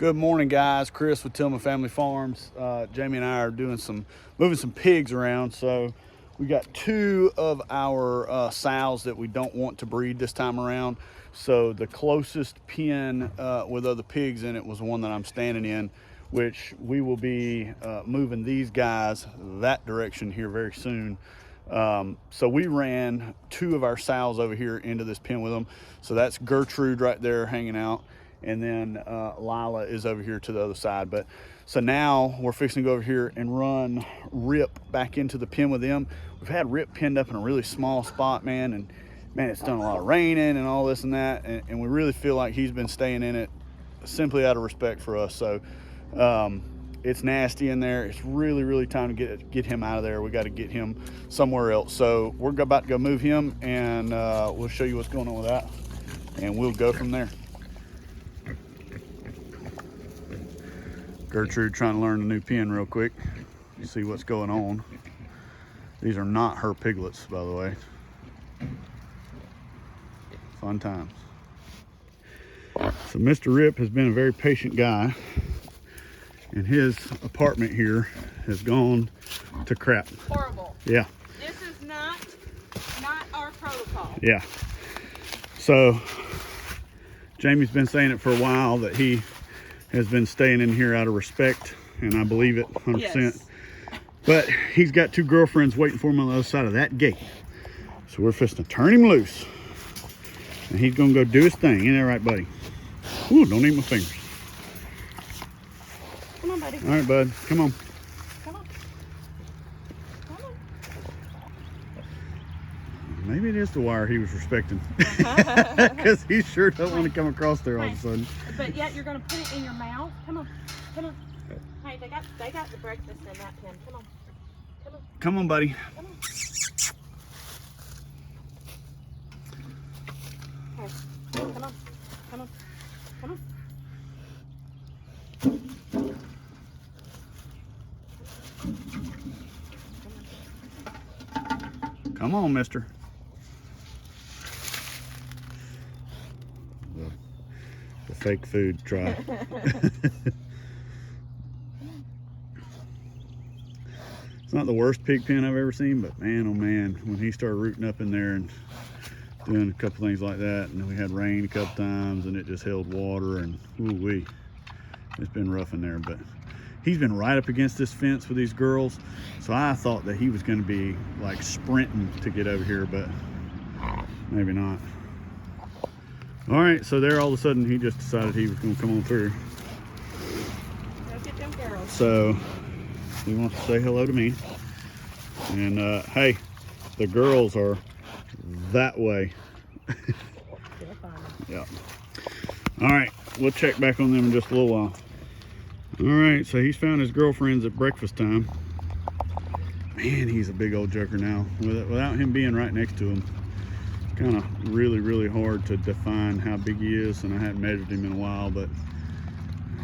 Good morning, guys. Chris with Tillman Family Farms. Jamie and I are moving some pigs around. So we got two of our sows that we don't want to breed this time around. So the closest pen with other pigs in it was the one that I'm standing in, which we will be moving these guys that direction here very soon. So we ran two of our sows over here into this pen with them. So that's Gertrude right there hanging out. And then Lila is over here to the other side. But so now we're fixing to go over here and run Rip back into the pen with them. We've had Rip pinned up in a really small spot, man, and man, it's done a lot of raining and all this and that, and we really feel like he's been staying in it simply out of respect for us. So it's nasty in there. It's really time to get him out of there. We got to get him somewhere else. So we're about to go move him, and we'll show you what's going on with that, and we'll go from there. Gertrude trying to learn the new pen real quick, see what's going on. These are not her piglets, by the way. Fun times. So Mr. Rip has been a very patient guy, and his apartment here has gone to crap. Horrible. Yeah. This is not our protocol. Yeah. So Jamie's been saying it for a while that he has been staying in here out of respect, and I believe it 100%. Yes. But he's got two girlfriends waiting for him on the other side of that gate. So we're fisting to turn him loose, and he's gonna go do his thing. Ain't that right, buddy? Ooh, don't eat my fingers. Come on, buddy. All right, bud, come on. Come on. Come on. Maybe it is the wire he was respecting, because he sure doesn't want to come across there all of a sudden. But yet you're gonna put it in your mouth. Come on. Come on. Hey, they got the breakfast in that pen. Come on. Come on. Come on, buddy. Come on. Okay. Come on. Come on. Come on. Come on, mister. The fake food try. It's not the worst pig pen I've ever seen, but man, oh man, when he started rooting up in there and doing a couple things like that, and then we had rain a couple times and it just held water, and ooh-wee, it's been rough in there. But he's been right up against this fence with these girls, so I thought that he was going to be like sprinting to get over here, but maybe not. All right, so there all of a sudden he just decided he was going to come on through. Go get them girls. So he wants to say hello to me, and hey, the girls are that way. Yeah. All right, we'll check back on them in just a little while. All right, so he's found his girlfriends at breakfast time. Man, he's a big old joker now. Without him being right next to him, it's kind of really hard to define how big he is, and I hadn't measured him in a while, but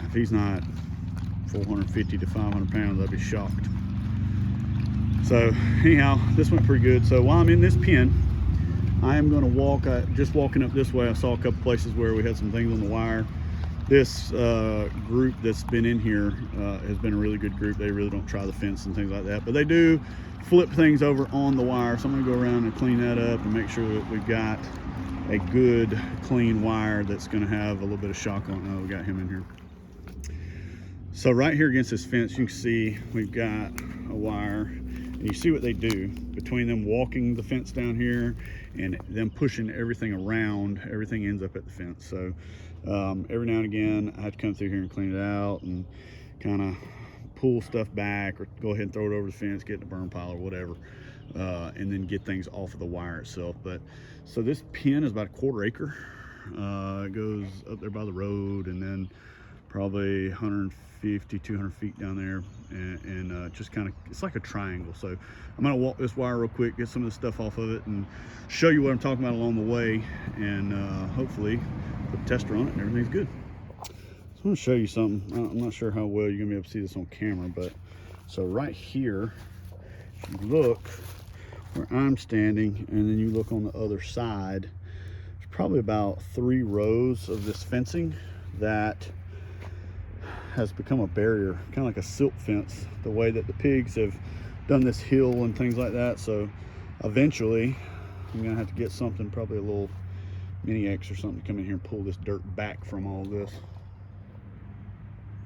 if he's not 450 to 500 pounds, I'd be shocked. So anyhow, this went pretty good. So while I'm in this pen, I am going to walk, just walking up this way, I saw a couple places where we had some things on the wire. This group that's been in here has been a really good group. They really don't try the fence and things like that, but they do flip things over on the wire. So I'm gonna go around and clean that up and make sure that we've got a good clean wire that's gonna have a little bit of shock on it. Oh, we got him in here. So right here against this fence, you can see we've got a wire, and you see what they do between them walking the fence down here and them pushing everything around. Everything ends up at the fence. So every now and again I have to come through here and clean it out and kind of pull stuff back, or go ahead and throw it over the fence, get in the burn pile or whatever, and then get things off of the wire itself. But so this pen is about a 1/4 acre. It goes up there by the road, and then probably 150, 200 feet down there, and just kind of, it's like a triangle. So I'm gonna walk this wire real quick, get some of the stuff off of it, and show you what I'm talking about along the way, and hopefully put a tester on it and everything's good. So I'm gonna show you something. I'm not sure how well you're gonna be able to see this on camera, but so right here, if you look where I'm standing, and then you look on the other side, there's probably about 3 rows of this fencing that has become a barrier, kind of like a silk fence, the way that the pigs have done this hill and things like that. So eventually I'm gonna have to get something, probably a little mini X or something, to come in here and pull this dirt back from all this.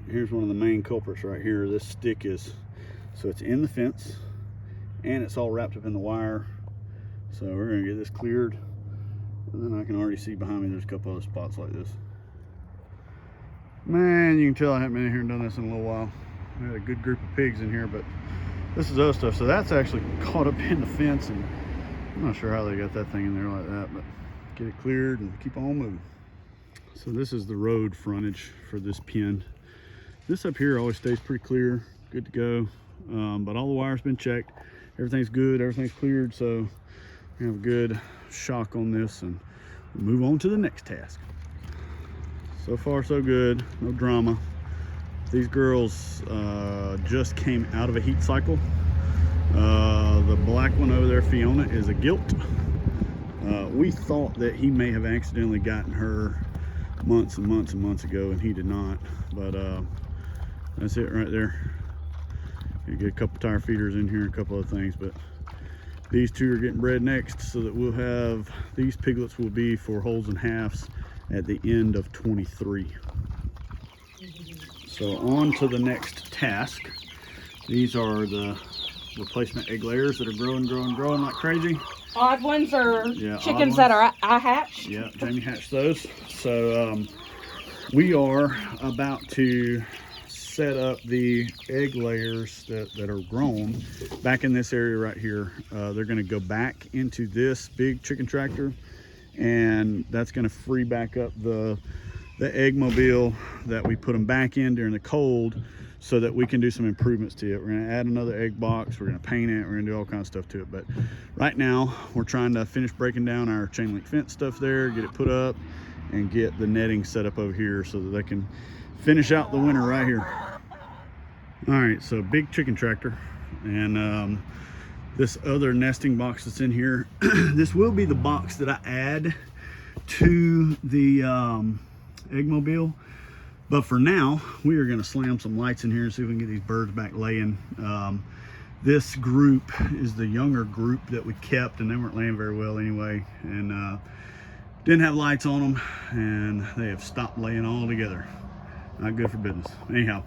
Here's one of the main culprits right here. This stick is, so it's in the fence and it's all wrapped up in the wire. So we're gonna get this cleared, and then I can already see behind me there's a couple other spots like this. Man, you can tell I haven't been in here and done this in a little while. We had a good group of pigs in here, but this is other stuff. So that's actually caught up in the fence, and I'm not sure how they got that thing in there like that, but get it cleared and keep on moving. So this is the road frontage for this pen. This up here always stays pretty clear, good to go. But all the wire's been checked. Everything's good, everything's cleared. So we have a good shock on this, and we'll move on to the next task. So far so good, no drama. These girls just came out of a heat cycle. The black one over there, Fiona, is a gilt. We thought that he may have accidentally gotten her months and months and months ago, and he did not. But that's it right there. You get a couple tire feeders in here, a couple other things, but these two are getting bred next, so that we'll have, these piglets will be for wholes and halves at the end of 23. So on to the next task. These are the replacement egg layers that are growing like crazy. Odd ones are chickens odd that are I hatched. Yeah, Jamie hatched those. So we are about to set up the egg layers that are grown back in this area right here. They're going to go back into this big chicken tractor, and that's going to free back up the egg mobile that we put them back in during the cold, so that we can do some improvements to it. We're going to add another egg box, we're going to paint it, we're going to do all kinds of stuff to it. But right now we're trying to finish breaking down our chain link fence stuff there, get it put up, and get the netting set up over here so that they can finish out the winter right here. All right, so big chicken tractor, and this other nesting box that's in here, this will be the box that I add to the egg mobile. But for now, we are gonna slam some lights in here and see if we can get these birds back laying. This group is the younger group that we kept, and they weren't laying very well anyway, and didn't have lights on them, and they have stopped laying altogether. Not good for business. Anyhow,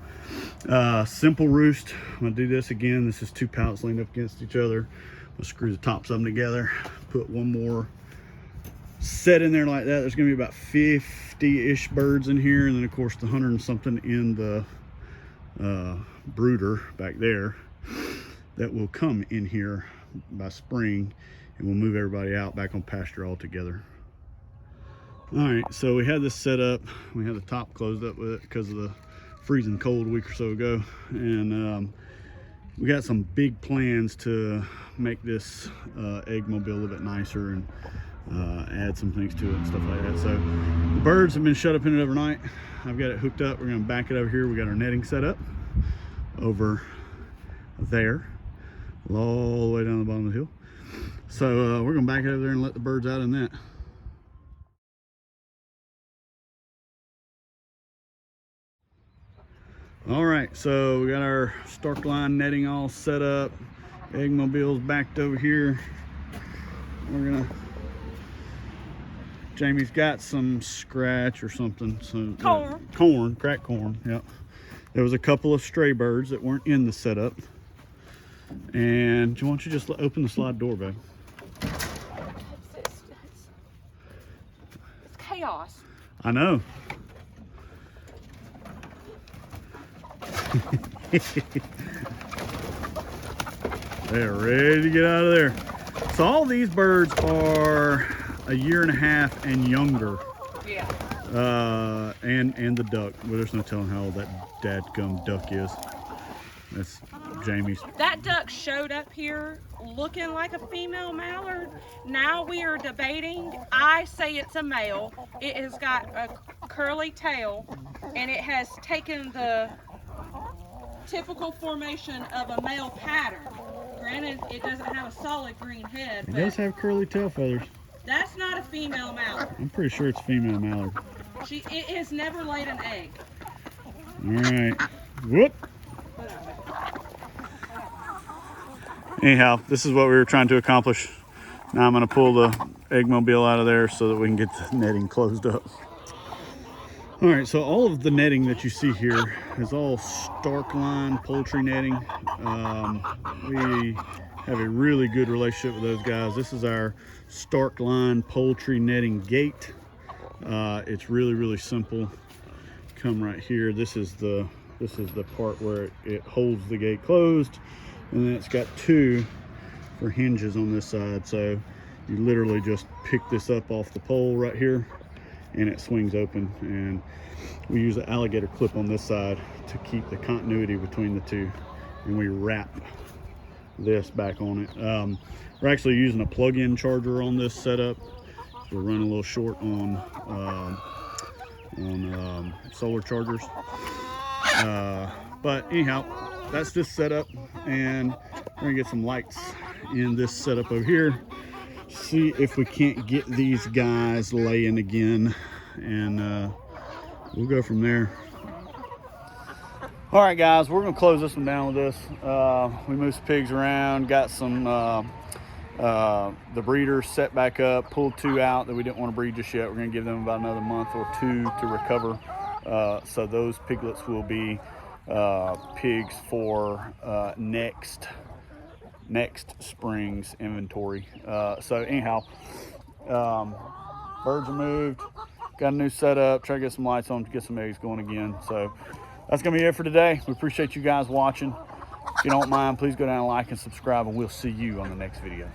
simple roost. I'm gonna do this again. This is 2 pallets leaned up against each other. I'll screw the tops of them together, put one more set in there like that. There's gonna be about 50-ish birds in here, and then of course the 100 and something in the brooder back there that will come in here by spring, and we'll move everybody out back on pasture altogether. All right, so we had this set up. We had the top closed up with it because of the freezing cold a week or so ago, and we got some big plans to make this egg mobile a little bit nicer, and add some things to it and stuff like that. So the birds have been shut up in it overnight. I've got it hooked up. We're gonna back it over here. We got our netting set up over there, all the way down the bottom of the hill. So we're gonna back it over there and let the birds out in that. All right, so we got our Stork line netting all set up. Egg mobile's backed over here. We're gonna, Jamie's got some scratch or something. So corn, cracked corn, yep. There was a couple of stray birds that weren't in the setup. And why don't you just open the slide door, babe? It's chaos. I know. They're ready to get out of there. So all these birds are a 1.5 years and younger. Yeah. And the duck. Well, there's no telling how old that dadgum duck is. That's Jamie's. That duck showed up here looking like a female mallard. Now we are debating. I say it's a male. It has got a curly tail, and it has taken the typical formation of a male pattern. Granted, it doesn't have a solid green head, It but does have curly tail feathers. that's not a female mallard. I'm pretty sure it's female mallard. It has never laid an egg. All right. Whoop. Anyhow, this is what we were trying to accomplish. Now I'm going to pull the eggmobile out of there so that we can get the netting closed up. All right, so all of the netting that you see here is all Stork line poultry netting. We have a really good relationship with those guys. This is our Stork line poultry netting gate. It's really simple. Come right here. This is the part where it holds the gate closed, and then it's got two for hinges on this side. So you literally just pick this up off the pole right here, and it swings open. And we use an alligator clip on this side to keep the continuity between the two, and we wrap this back on it. We're actually using a plug-in charger on this setup. We're running a little short on solar chargers, but anyhow, that's this setup, and we're gonna get some lights in this setup over here, see if we can't get these guys laying again, and we'll go from there. All right, guys, we're gonna close this one down with this. We moved some pigs around, got some the breeders set back up, pulled two out that we didn't want to breed just yet. We're gonna give them about another month or two to recover. So those piglets will be pigs for next spring's inventory. So anyhow, birds are moved, got a new setup, try to get some lights on to get some eggs going again. So that's gonna be it for today. We appreciate you guys watching. If you don't mind, please go down and like and subscribe, and we'll see you on the next video.